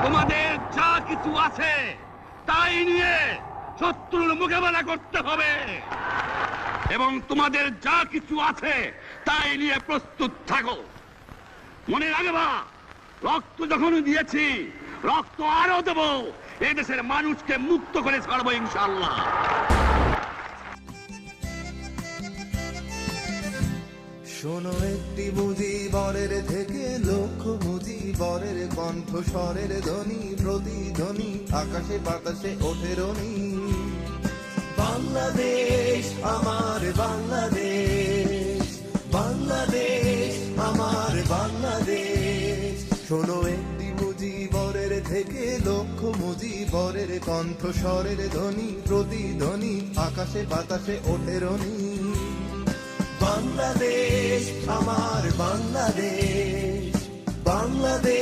তোমাদের যা কিছু আছে তাই নিয়ে শত্রুর মোকাবেলা করতে হবে এবং তোমাদের যা কিছু আছে তাই নিয়ে প্রস্তুত থাকো। মনে রাখবা, রক্ত যখন দিয়েছি রক্ত আরো দেব, এই দেশের মানুষকে মুক্ত করে ছাড়বো ইনশাআল্লাহ। শোনো একটি মুজিবরের থেকে লক্ষ মুজিবরের কণ্ঠস্বরের ধ্বনি, প্রতিধ্বনি আকাশে বাতাসে ওঠে রনি। বাংলাদেশ আমার বাংলাদেশ, বাংলাদেশ আমার বাংলাদেশ। শোনো একটি মুজিবরের থেকে লক্ষ মুজিবরের কণ্ঠস্বরের ধ্বনি, প্রতিধ্বনি আকাশে বাতাসে ওঠে রনি। বাংলাদেশ আমার বাংলাদেশ, বাংলাদেশ।